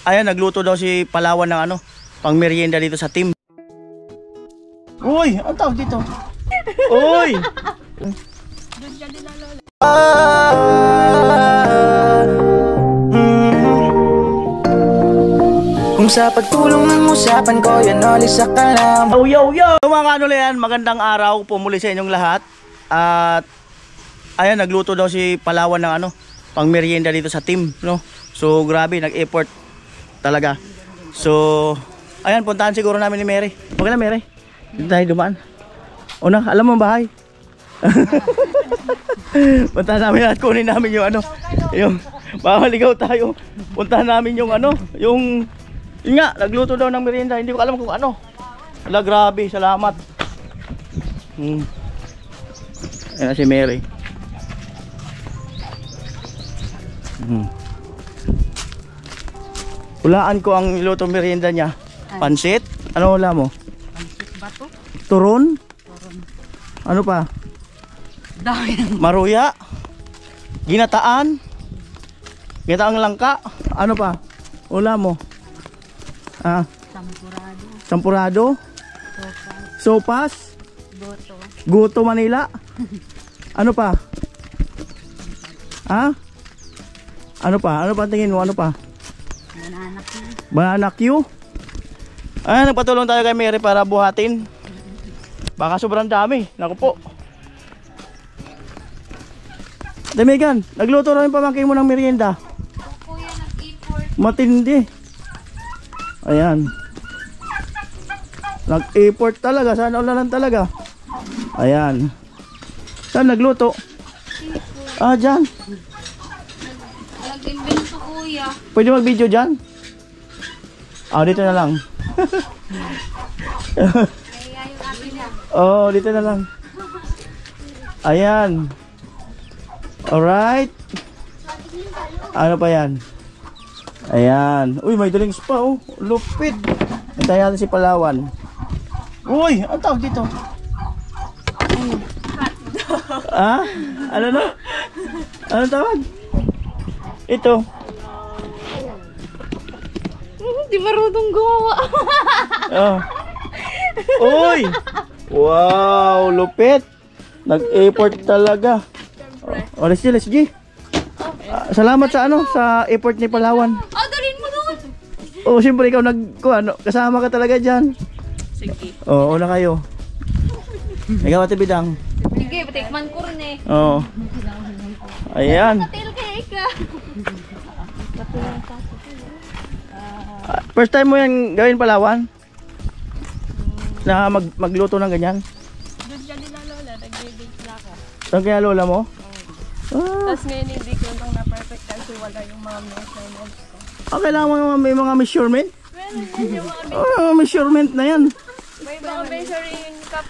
ayan, nagluto daw si Palawan ng ano, pang merienda dito sa team. Uy, ang tawag dito? Uy! Kung sa pagtulong ng usapan ko, yan ulit sa kalam. Yo! Mga kanol yan, magandang araw po muli sa inyong lahat. At ayan, nagluto daw si Palawan ng ano, pang merienda dito sa team, no? So grabe, nag-effort talaga. So ayan, puntahan siguro namin ni Mary. Okay na, Mary? Dito tayo dumaan. Una, alam mo ang bahay? Puntahan namin at kunin namin yung ano, yung mamaligaw tayo. Puntahan namin yung ano, yung yun nga, nagluto daw ng merienda. Hindi ko alam kung ano. Ala, grabe, salamat. Ayan na si Mary. Hulaan ko ang niluto merienda niya. Pansit? Ano hula mo? Pansit bato? Turon? Turon. Ano pa? Dahil. Maruya? Ginataan? Ginataang langka? Ano pa? Hula mo? Sampurado. Sampurado? Sopas. Sopas? Goto. Goto Manila? Ano pa? Ha? Ano pa? Ano pa tingin mo? Ano pa? Banana Q. Banana Q? Ayan, nagpatulong tayo kay Mary para buhatin. Baka sobrang dami. Naku po. Damigan, nagluto rin pamangkin mo ng merienda. Kuya, nag-import. Matindi. Ayan. Nag-import talaga. Sana ulanan talaga. Ayan. Saan nagluto? Ah, dyan. Nag-invento kuya. Pwede mag-video dyan? Ah, dito na lang. Kaya yung atin na. Oh, dito na lang. Ayan. Alright. Ano pa yan? Ayan. Uy, may drinks pa oh. Lupit. Hintayin natin si Palawan. Uy, ang tawag dito? Ah? Ano na? Anong tawag? Ito. Di marunong gumawa. Oh. Uy! Wow, lupit. Nag-effort talaga. Oh, let's G. Salamat sa ano, sa effort ni Palawan. Dalhin mo doon. Oh, siyempre ikaw kasama ka talaga diyan. Sige. Oh, una kayo. Ikaw Ate Bidang. Sige, patikman ko rin eh. Oh. Ayan. Patil kay ka. First time mo yan gawin Palawan? Na magluto ng ganyan? Doon ka nila lola, nag-bake na ako. Saan kaya lola mo? Tapos ngayon hindi ko nang na-perfect kasi wala yung mga measurements ko. Ah, kailangan mo may mga measurement? Well, yung mga Measurement na yan. may mga measuring cup.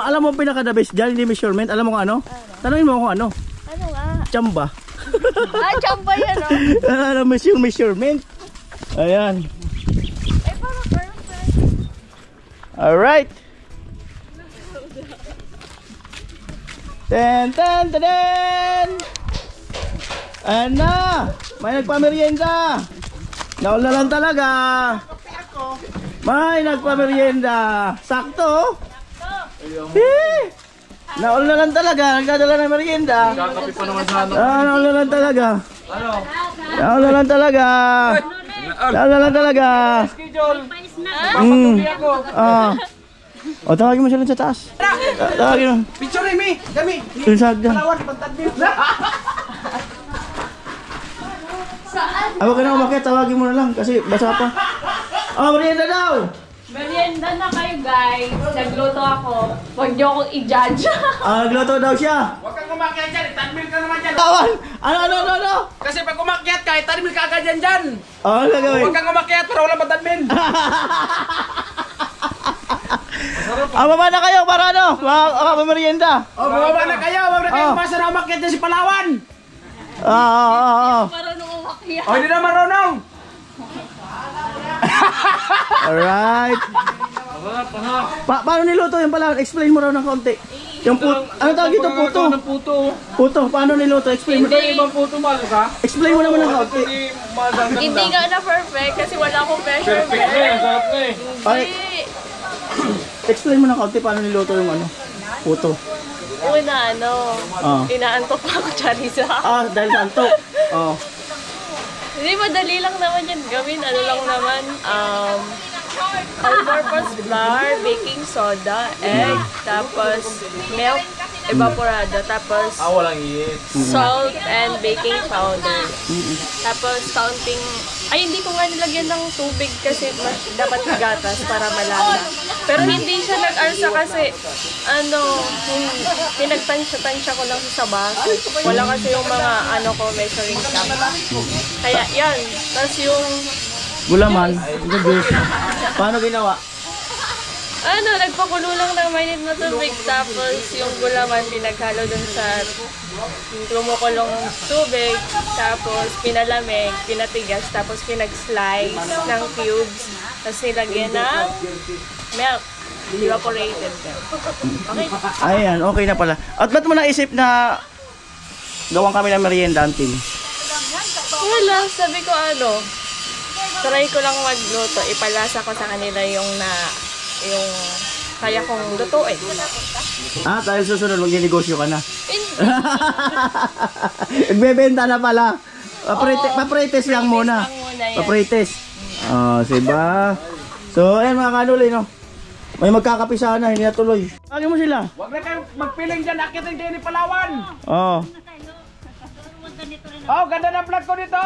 Alam mo pinaka the best dyan, hindi measurement. Alam mo kung ano? Tanungin mo kung ano? Ano nga? Tsamba. Chamba yan oh. Alam mo yung measurement. Ayan. Ay, parang perfect. Alright. Ten. Ayan na. May nagpamerienda. Naul na lang talaga. May nagpamerienda. Sakto. Naul na lang talaga. Nagdadala ng merienda. Naul na lang talaga. Naul na lang talaga. Naul na lang talaga. O, tawagin mo siya sa taas. Tawagin mo. Picture me, kami. Sunsag dyan. Huwag ka na umakyat, tawagin mo na lang kasi basa pa. Oh, merienda daw! Merienda na kayo guys. Nagluto ako. Huwag niyo akong i-judge. Nagluto daw siya. Huwag kang umakyat dyan, itanmil ka naman dyan. Tawan! Ano? Kasi pag umakyat ka, itanmil ka agad dyan. Ano gagawin? Huwag kang umakyat para wala matanmil. Baba na kayo para ano? Merienda. Bumaba na kayo, huwag na kayo umasa na umakyat dyan si Palawan. Marunong umakyat. Hindi na marunong. Alright. Paano niluto yung Palawan? Explain mo raw ng konti. Yung puto, ano tawag ito? Puto? Puto. Puto, paano niluto? Explain mo. Ibang puto mahal ka? Explain mo naman ng kaunti. Hindi nga na perfect kasi wala akong measurement. Sarap na eh. Ay, Hindi. explain mo ng kaunti paano niluto yung ano? Puto. Una, Ah. inaantok pa ako, Charissa. Dahil sa antok. Oh. Hindi, madali lang naman yan gawin. Ano lang naman, all-purpose flour, baking soda, egg, tapos milk, evaporado, tapos Walang yeast. salt and baking powder. Tapos counting, hindi ko nga nilagyan ng tubig kasi dapat gatas para malasa. Pero hindi siya nag-alsa kasi, pinagtansya-tansya ko lang sa baso. Wala kasi yung mga, measuring cup. Kaya yan, tapos yung, Gulaman. Paano ginawa? nagpakulo lang ng mainit na tubig, tapos yung gulaman pinaghalo dun sa kumukulong tubig, tapos pinalamig, pinatigas, tapos pinag-slice ng cubes, tapos nilagyan ng milk, evaporated. Okay. Ayan, okay na pala. At ba't mo naisip na gawang kami ng merienda, Auntie? Wala, sabi ko try ko lang magluto, ipalasa ko sa kanila yung kaya kong lutuin. Dahil susunod magninegosyo ka na. Hindi. Nagbebenta na pala. Paprites lang muna. Lang muna yan. Paprites. Diba? So, ayan mga kanuli, no? May magkakapi sana, hindi natuloy. Tawagin mo sila. Huwag na kayo magpiling dyan. Akit ang din ni Palawan. Oo. Ganda ng vlog ko dito.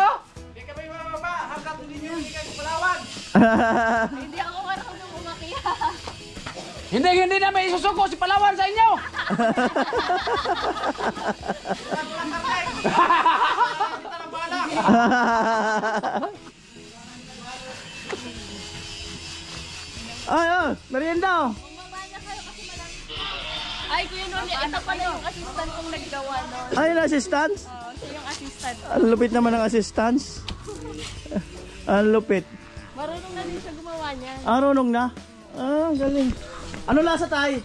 Hindi kami mababa. Hanggang hindi nyo hindi kayo Palawan. Hindi ako marunong umakyat. Hindi na may isusuko si Palawan sa inyo. Merienda. Ay, Kuya Noli, ito pala yung assistant kong naggawa nun. Ayun, assistance. Siya yung assistant. Ang lupit naman ng assistance. Ang lupit. Marunong na din siya gumawa niyan. Arunong na. Galing. Ano lasa tayo?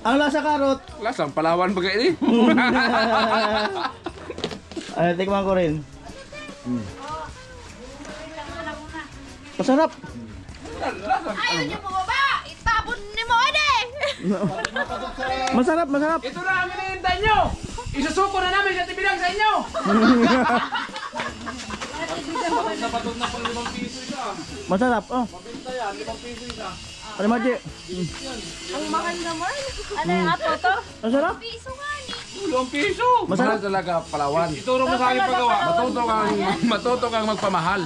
Ang lasa karot. Lasang Palawan ba kayo eh? Tikman ko rin. Masarap. Ayaw niyo bumaba! Itapon ni mo, Masarap. Ito na ang hinihintay nyo. Isusuko na namin sa tibidang sa inyo. Masarap. Ano Margie? Ang mahal naman. Ano yung ato to? Masarap. Piso nga ni. 2 piso. Masarap. Mahal talaga Palawan. Ituro mo sa akin paggawa. Matuto kang magpamahal.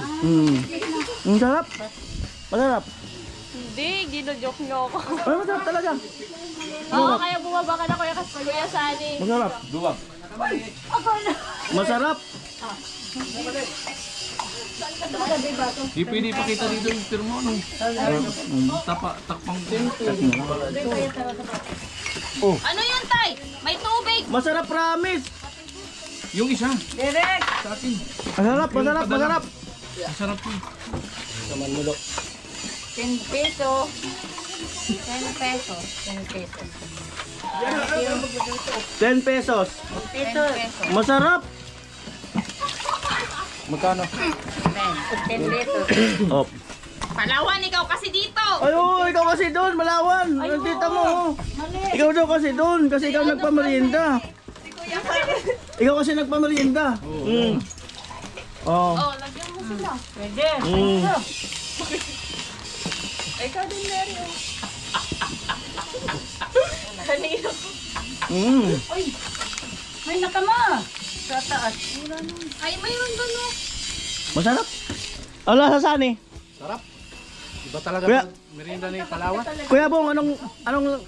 Masarap. Masarap. Hindi, gino-joke niyo ako. Masarap talaga. Oo, kaya bumaba ka na Kuya Sani. Masarap. Duwag. Masarap. Di pwede pakita dito yung termo. Takpang din. Ano yun, Tay? May tubig. Masarap, promise. Yung isa. Direk. Sa akin. Masarap. Masarap po. 10 peso. 10 pesos. 10 pesos. 10 pesos. 10 pesos. Masarap. Magkano? 10 pesos. Oh. Palawan, ikaw kasi dito. Ikaw kasi doon, Malawan. Tita mo. Ikaw daw kasi doon, kasi ikaw nagpamerienda. Ikaw kasi nagpamerienda. Oh. Lagyan mo sila. Pwede. Ikaw din, Mary. Kanino? May nakama. Sa taas. Ay, mayroon doon, oh. Masarap. Ala sa sani. Sarap. Iba talaga Kuya. merienda ni Palawan. Kuya Bong, anong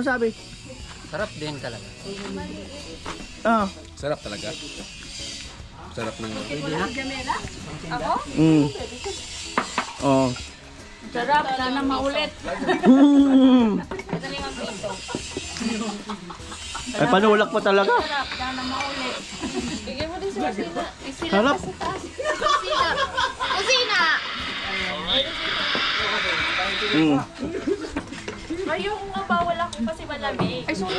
sabi? Sarap din talaga. Sarap talaga. Sarap ng... Ako? Oh. Sarap. Sana maulit. Madaling ang pito. Ay, panulak po talaga. Sarap. Sana maulit. Bigyan mo din sa kusina. Isila Sarap. pa sa taas. Kusina. Kusina! Ayoko nga bawal ako kasi malamig. Ay, sorry.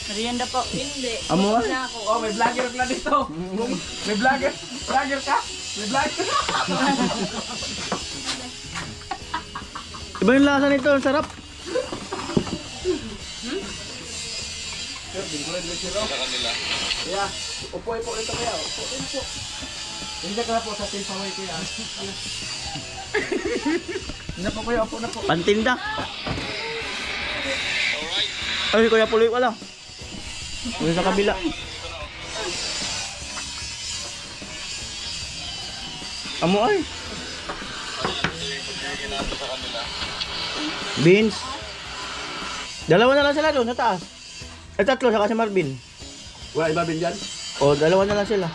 Merienda po. Hindi. Amo? Na ako. Oh, may vlogger pala dito. May vlogger. Vlogger ka? May vlogger. Iba yung lasa nito, ang sarap. Yeah. Upo ito kaya. Upo. Hindi ka na po sa team paway kuya. Hindi po kuya, upo na po. Pantinda. Ay, Kuya Puloy wala. Doon sa kabila. Amo ay. Beans. Dalawa na lang sila doon sa taas. Tatlo saka si Marvin. Wala iba bin dyan? O, dalawa na lang sila.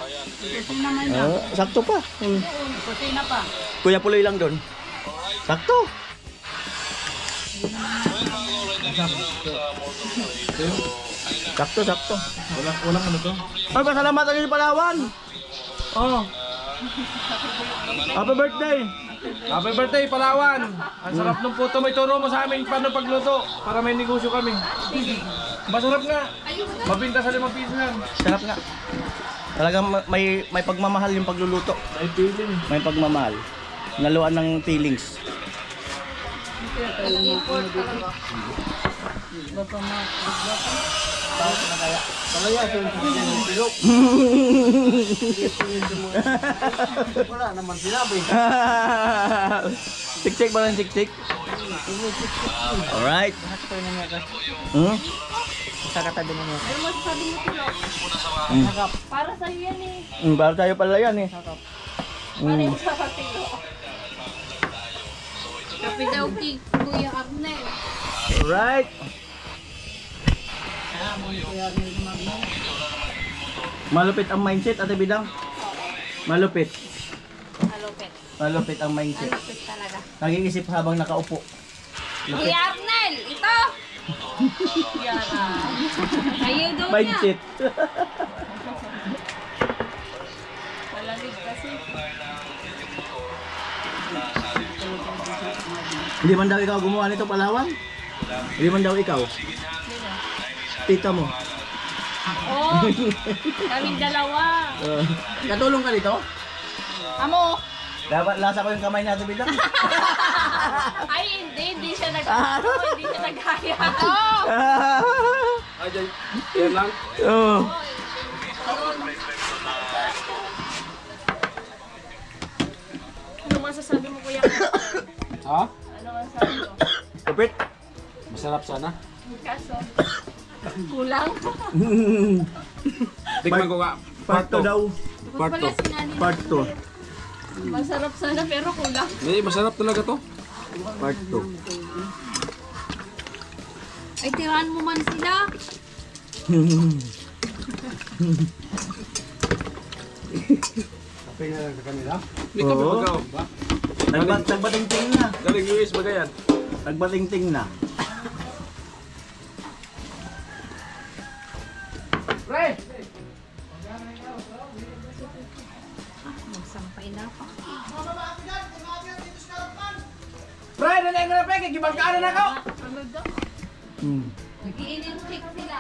Sakto pa. Kusina pa. Kuya Puloy lang doon. Sakto. Sakto. Walang ano to? Ay, pasalamatan niyo sa Palawan. Oh. Happy birthday. Happy birthday, Palawan! Ang sarap ng puto. May turo mo sa amin paano pagluto para may negosyo kami. Masarap nga. Mabinta sa 5 piso yan. Sarap nga. Talagang may pagmamahal yung pagluluto. Ay, feeling. May pagmamahal. Naluan ng feelings. Wala naman sinabi. Tik-tik ba lang tik-tik? Alright. Hmm? Sa katabi mo. Ano masasabi mo, Tilo? Para sa'yo yan eh. Para tayo pala yan eh. Para yung sa Tilo. Kape daw kay Kuya Arnel. Alright. Malupit ang mindset, Ate Bidang. Malupit. Malupit. Malupit ang mindset. Malupit talaga. Nag-iisip habang nakaupo. Kuya Arnel, ito! Yara. Ayaw daw niya. Mindset. Malamig kasi. Hindi man daw ikaw gumawa nito, Palawan? Hindi man daw ikaw? Tita mo. Oh! Kaming dalawa. Katulong ka dito? Amo! Dapat lasa ko yung kamay natin bilang. Ay, hindi siya hindi siya naghaya. Ay, dyan. Yan lang. Oo. Ano masasabi mo, Kuya? Ha? Ano masasabi mo? Kapit. Masarap sana. Kaso, kulang. Tignan ko nga. Part 2 daw. Part 2. Part 2. Masarap sana pero kulang. Hindi, masarap talaga to. Part 2. Ay, tirahan mo man sila. Kape na lang sa kanila. Hindi kami Oo. magaw. Ba? Nagbating-ting na. Galing US ba yan? Nagbating-ting na. Pre! Magsampay na pa. Pre! Nanay mo na pre! Kagibang ka na ako! Hmm. Nag-i-check sila.